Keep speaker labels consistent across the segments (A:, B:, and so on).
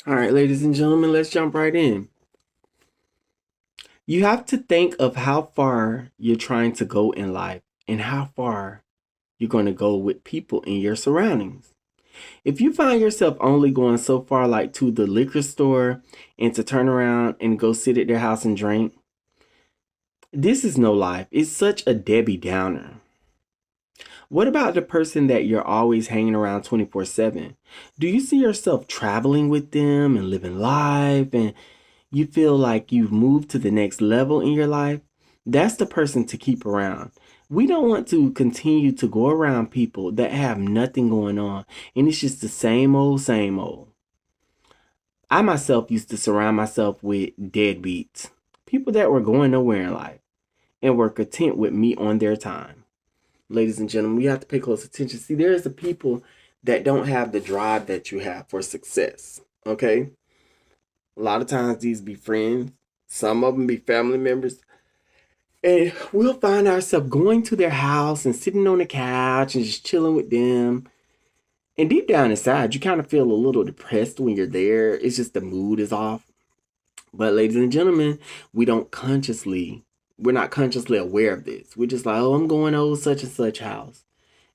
A: All right, ladies and gentlemen, let's jump right in. You have to think of how far you're trying to go in life and how far you're going to go with people in your surroundings. If you find yourself only going so far, like to the liquor store and to turn around and go sit at their house and drink, this is no life. It's such a Debbie Downer. What about the person that you're always hanging around 24/7? Do you see yourself traveling with them and living life and you feel like you've moved to the next level in your life? That's the person to keep around. We don't want to continue to go around people that have nothing going on and it's just the same old, same old. I myself used to surround myself with deadbeats, people that were going nowhere in life and were content with me on their time. Ladies and gentlemen, we have to pay close attention. See, there's the people that don't have the drive that you have for success. Okay? A lot of times these be friends, some of them be family members, and we'll find ourselves going to their house and sitting on the couch and just chilling with them. And deep down inside, you kind of feel a little depressed when you're there. It's just the mood is off. But ladies and gentlemen, we're not consciously aware of this. We're just like, oh, I'm going over such and such house.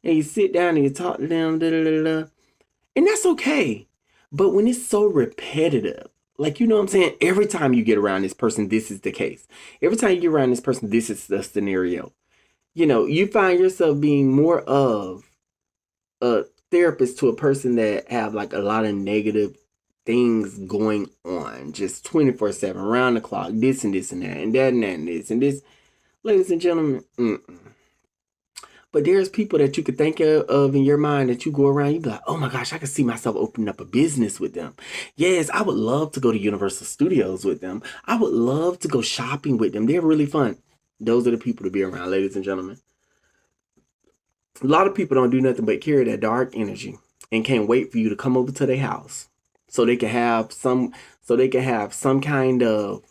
A: And you sit down and you talk to them, da da da da. And that's okay. But when it's so repetitive, like, you know what I'm saying? Every time you get around this person, this is the case. Every time you get around this person, this is the scenario. You find yourself being more of a therapist to a person that have like a lot of negative things going on, just 24/7, around the clock, this and this and that, and that and that and this and this. Ladies and gentlemen, but there's people that you could think of in your mind that you go around, you be like, oh my gosh, I can see myself opening up a business with them. Yes, I would love to go to Universal Studios with them. I would love to go shopping with them. They're really fun. Those are the people to be around, ladies and gentlemen. A lot of people don't do nothing but carry that dark energy and can't wait for you to come over to their house so they can have some kind of,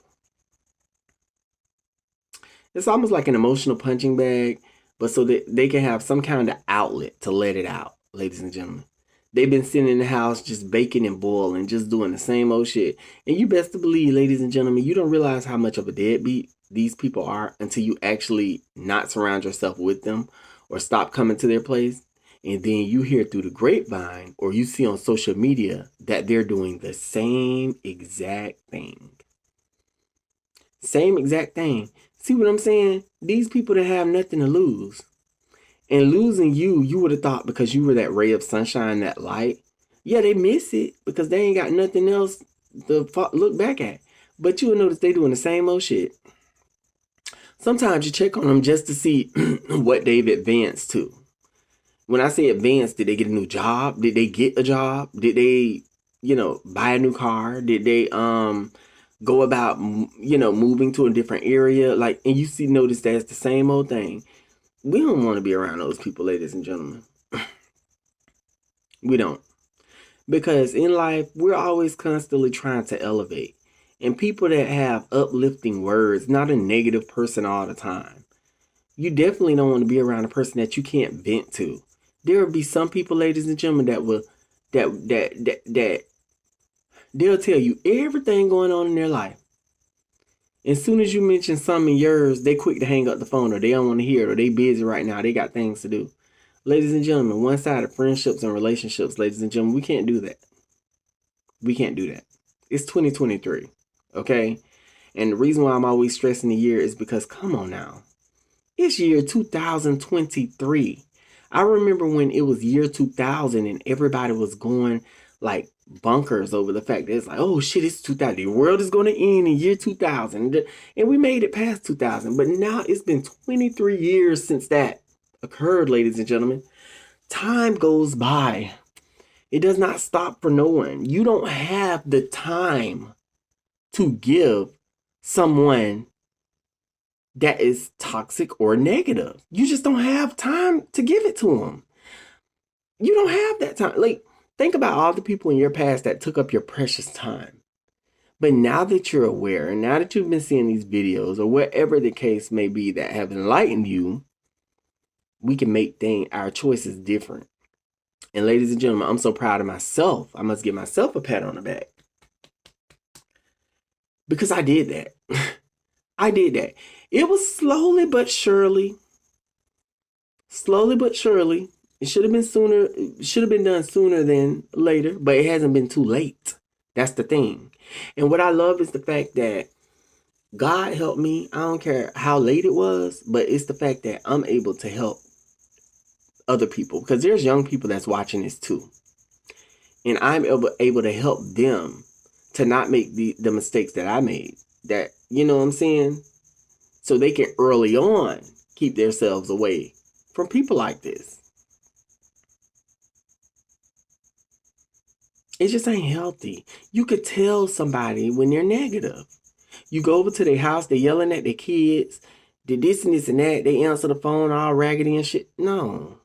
A: it's almost like an emotional punching bag, but so that they can have some kind of outlet to let it out, ladies and gentlemen. They've been sitting in the house just baking and boiling, just doing the same old shit. And you best to believe, ladies and gentlemen, you don't realize how much of a deadbeat these people are until you actually not surround yourself with them or stop coming to their place. And then you hear through the grapevine or you see on social media that they're doing the same exact thing. Same exact thing. See what I'm saying? These people that have nothing to lose. And losing you, you would have thought because you were that ray of sunshine, that light. Yeah, they miss it because they ain't got nothing else to look back at. But you'll notice they doing the same old shit. Sometimes you check on them just to see what they've advanced to. When I say advanced, did they get a new job? Did they get a job? Did they, buy a new car? Did they go about, moving to a different area? Like, and you notice that it's the same old thing. We don't want to be around those people, ladies and gentlemen. We don't. Because in life, we're always constantly trying to elevate. And people that have uplifting words, not a negative person all the time. You definitely don't want to be around a person that you can't vent to. There will be some people, ladies and gentlemen, that they'll tell you everything going on in their life. As soon as you mention something in yours, they quick to hang up the phone or they don't want to hear it or they busy right now. They got things to do. Ladies and gentlemen, one-sided friendships and relationships, ladies and gentlemen, we can't do that. We can't do that. It's 2023, okay? And the reason why I'm always stressing the year is because, come on now. It's year 2023. I remember when it was year 2000 and everybody was going like bunkers over the fact that it's like, oh shit, it's 2000. The world is going to end in year 2000. And we made it past 2000. But now it's been 23 years since that occurred, ladies and gentlemen. Time goes by. It does not stop for no one. You don't have the time to give someone that is toxic or negative. You just don't have time to give it to them. You don't have that time. Like, think about all the people in your past that took up your precious time. But now that you're aware, and now that you've been seeing these videos, or whatever the case may be that have enlightened you, we can make our choices different. And ladies and gentlemen, I'm so proud of myself. I must give myself a pat on the back. because I did that. I did that. It was slowly but surely. Slowly but surely. It should have been sooner. It should have been done sooner than later, but it hasn't been too late. That's the thing. And what I love is the fact that God helped me. I don't care how late it was, but it's the fact that I'm able to help other people, because there's young people that's watching this too. And I'm able to help them to not make the mistakes that I made. That, you know what I'm saying? So they can early on keep themselves away from people like this. It just ain't healthy. You could tell somebody when they're negative. You go over to their house, they're yelling at their kids, did this and this and that. They answer the phone all raggedy and shit. No.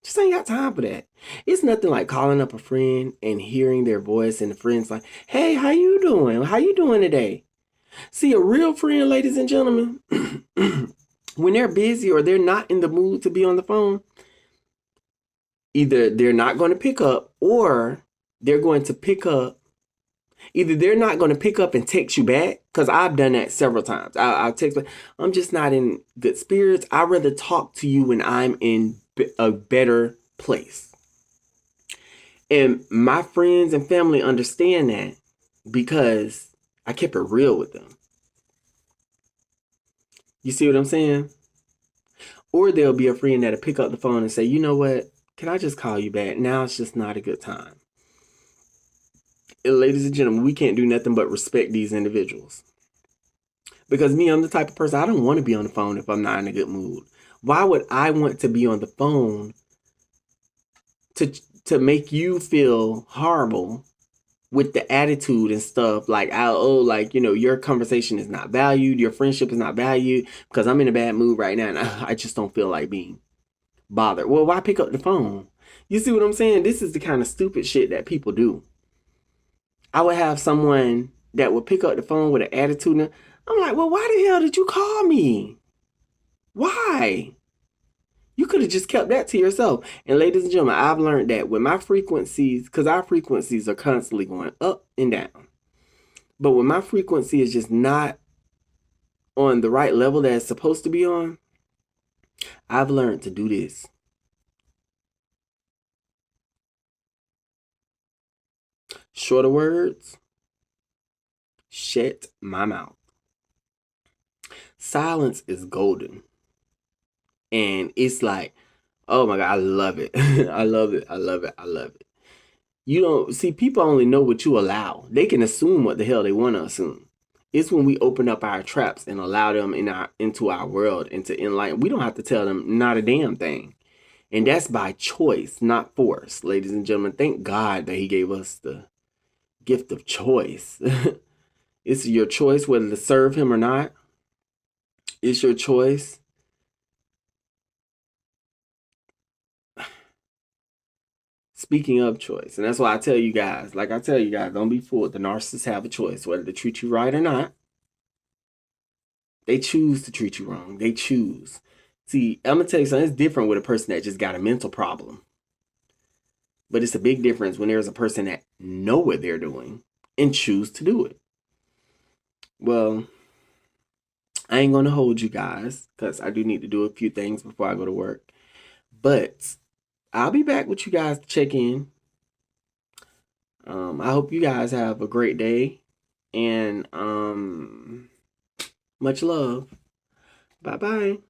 A: Just ain't got time for that. It's nothing like calling up a friend and hearing their voice and the friend's like, hey, how you doing? How you doing today? See, a real friend, ladies and gentlemen, when they're busy or they're not in the mood to be on the phone, either they're not going to pick up or they're going to pick up. Either they're not going to pick up and text you back, because I've done that several times. I'll text back, I'm just not in good spirits. I'd rather talk to you when I'm in a better place. And my friends and family understand that because I kept it real with them. You see what I'm saying? Or there'll be a friend that'll pick up the phone and say, you know what? Can I just call you back? Now it's just not a good time. And ladies and gentlemen, we can't do nothing but respect these individuals. Because me, I'm the type of person, I don't want to be on the phone if I'm not in a good mood. Why would I want to be on the phone to make you feel horrible with the attitude and stuff? Like, like, you know, your conversation is not valued, your friendship is not valued because I'm in a bad mood right now and I just don't feel like being bothered. Well, why pick up the phone? You see what I'm saying? This is the kind of stupid shit that people do. I would have someone that would pick up the phone with an attitude. And I'm like, well, why the hell did you call me? Why? You could have just kept that to yourself. And ladies and gentlemen, I've learned that when my frequencies, because our frequencies are constantly going up and down. But when my frequency is just not on the right level that it's supposed to be on, I've learned to do this. Shorter words, shut my mouth. Silence is golden. And it's like, oh my God, I love it. I love it. I love it. I love it. You don't see, people only know what you allow. They can assume what the hell they want to assume. It's when we open up our traps and allow them into our world and to enlighten. We don't have to tell them not a damn thing. And that's by choice, not force. Ladies and gentlemen, thank God that he gave us the gift of choice. It's your choice whether to serve him or not. It's your choice. Speaking of choice, and that's why I tell you guys, like I tell you guys, don't be fooled. The narcissists have a choice, whether to treat you right or not. They choose to treat you wrong. They choose. See, I'm going to tell you something. It's different with a person that just got a mental problem. But it's a big difference when there's a person that know what they're doing and choose to do it. Well, I ain't going to hold you guys because I do need to do a few things before I go to work. But I'll be back with you guys to check in. I hope you guys have a great day. And much love. Bye-bye.